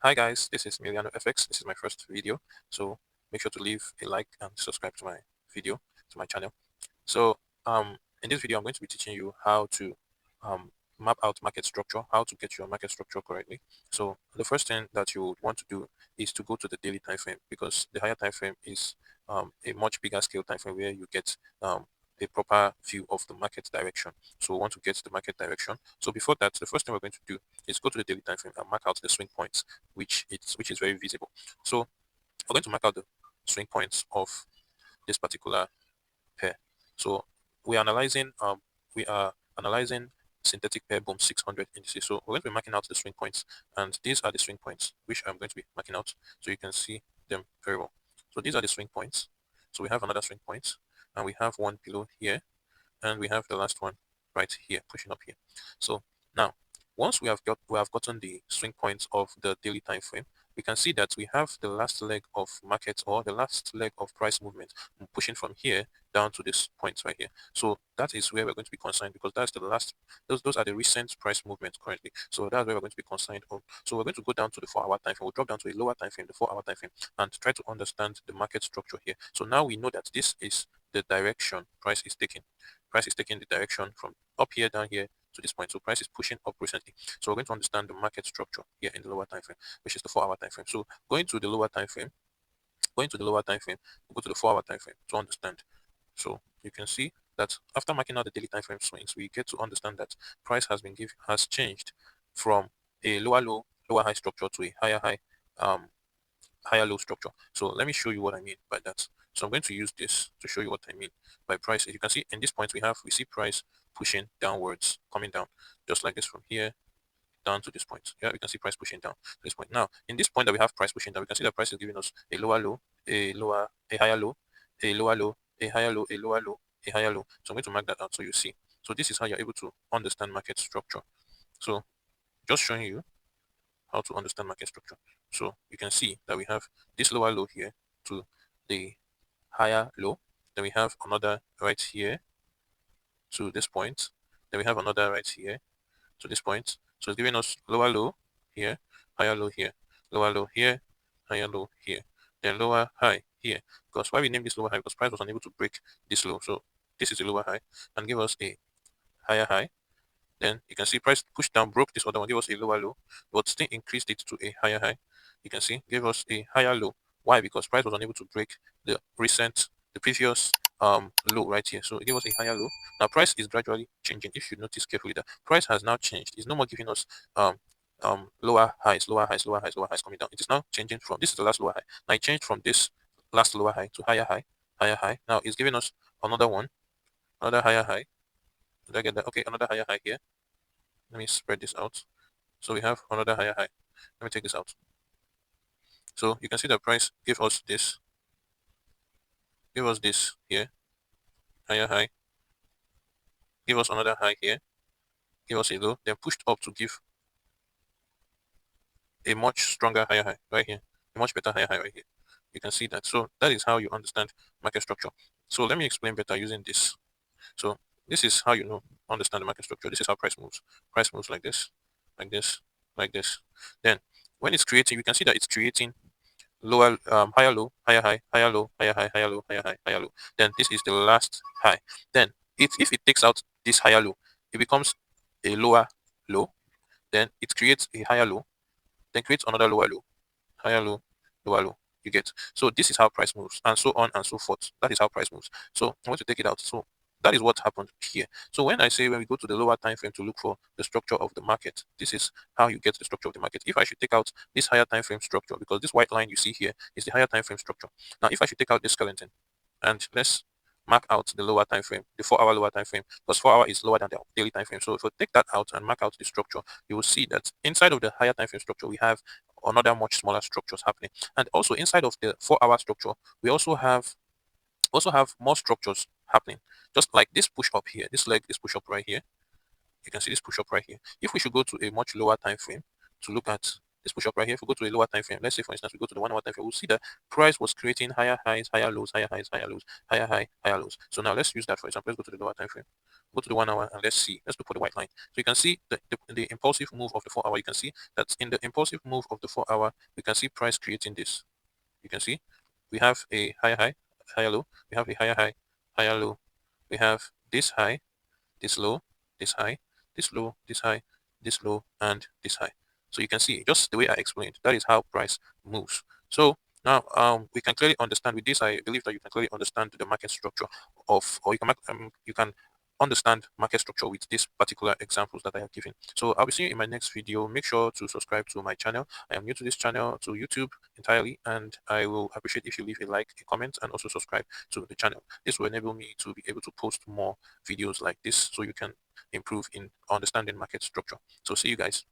Hi guys, this is Miliano FX. This is my first video, so make sure to leave a like and subscribe to my video, to my channel. So in this video, I'm going to be teaching you how to um, map out market structure, how to get your market structure correctly. So the first thing that you would want to do is to go to the daily time frame, because the higher time frame is a much bigger scale time frame where you get a proper view of the market direction. So we want to get the market direction. So before that, the first thing we're going to do is go to the daily time frame and mark out the swing points, which is very visible. So we're going to mark out the swing points of this particular pair. So we are analyzing we are analyzing synthetic pair boom 600 indices. So we're going to be marking out the swing points, and these are the swing points which I'm going to be marking out so you can see them very well. So these are the swing points. So we have another swing point, and we have one below here, and we have the last one right here pushing up here. So now, once we have gotten the swing points of the daily time frame, we can see that we have the last leg of market, or the last leg of price movement, pushing from here down to this point right here. So that is where we're going to be concerned, because that's the last, those are the recent price movements currently. So that's where we're going to be concerned on. So we're going to go down to the 4 hour time frame. We'll drop down to a lower time frame, the 4 hour time frame, and try to understand the market structure here. So now we know that this is the direction price is taking. Price is taking the direction from up here down here to this point. So price is pushing up recently. So we're going to understand the market structure here in the lower time frame, which is the 4 hour time frame. So going to the lower time frame, we'll go to the 4 hour time frame to understand. So you can see that after marking out the daily time frame swings, we get to understand that price has changed from a lower low, lower high structure to a um higher low structure. So let me show you what I mean by that. So I'm going to use this to show you what I mean by price. As you can see in this point, we see price pushing downwards, coming down, just like this from here down to this point. Yeah, we can see price pushing down to this point. Now, in this point that we have price pushing down, we can see that price is giving us a lower low, a higher low, a lower low, a higher low, a lower low, a higher low. So I'm going to mark that out so you see. So this is how you're able to understand market structure. So just showing you how to understand market structure. So you can see that we have this lower low here to the higher low. Then we have another right here to this point. Then we have another right here to this point. So it's giving us lower low here, higher low here, lower low here, higher low here, then lower high here. Because why we name this lower high? Because price was unable to break this low. So this is a lower high and give us a higher high. Then you can see price pushed down, broke this other one, give us a lower low, but still increased it to a higher high. You can see, gave us a higher low. Why? Because price was unable to break the previous low right here. So it gave us a higher low. Now price is gradually changing. If you notice carefully, that price has now changed. It's no more giving us lower highs, lower highs, lower highs, lower highs coming down. It is now changing from, this is the last lower high. Now it changed from this last lower high to higher high, higher high. Now it's giving us another one, another higher high. Did I get that? Okay, another higher high here. Let me spread this out. So we have another higher high. Let me take this out. So you can see the price give us this here, higher high, give us another high here, give us a low, then pushed up to give a much stronger higher high right here, a much better higher high right here. You can see that. So that is how you understand market structure. So let me explain better using this. So this is how you know understand the market structure. This is how price moves. Price moves like this, like this, like this. Then when it's creating, you can see that it's creating lower higher low, higher high, higher low, higher high, higher low, higher high, higher low. Then this is the last high. Then if it takes out this higher low, it becomes a lower low. Then it creates a higher low, then creates another lower low, higher low, lower low. You get. So this is how price moves, and so on and so forth. That is how price moves. So I want to take it out. So that is what happened here. So when I say when we go to the lower time frame to look for the structure of the market, this is how you get the structure of the market. If I should take out this higher time frame structure, because this white line you see here is the higher time frame structure. Now, if I should take out this skeleton, and let's mark out the lower time frame, the 4 hour lower time frame, because 4 hour is lower than the daily time frame. So if we take that out and mark out the structure, you will see that inside of the higher time frame structure, we have another much smaller structures happening. And also inside of the 4 hour structure, we also have more structures happening. Just like this push up here, this leg, this push up right here. You can see this push up right here. If we should go to a much lower time frame to look at this push up right here, if we go to a lower time frame, let's say for instance we go to the 1 hour time frame, we'll see that price was creating higher highs, higher lows, higher highs, higher lows, higher high, higher lows. So now let's use that for example. Let's go to the lower time frame, go to the 1 hour, and let's see. Let's look for the white line. So you can see the impulsive move of the 4 hour. You can see that in the impulsive move of the 4 hour, we can see price creating this. You can see we have a higher high, higher low. We have a higher high, higher low. We have this high, this low, this high, this low, this high, this low, and this high. So you can see just the way I explained, that is how price moves. So now we can clearly understand with this. I believe that you can clearly understand the market structure of, or you can understand market structure with these particular examples that I have given. So I'll be seeing you in my next video. Make sure to subscribe to my channel. I am new to this channel, to YouTube entirely, and I will appreciate if you leave a like, a comment, and also subscribe to the channel. This will enable me to be able to post more videos like this so you can improve in understanding market structure. So see you guys.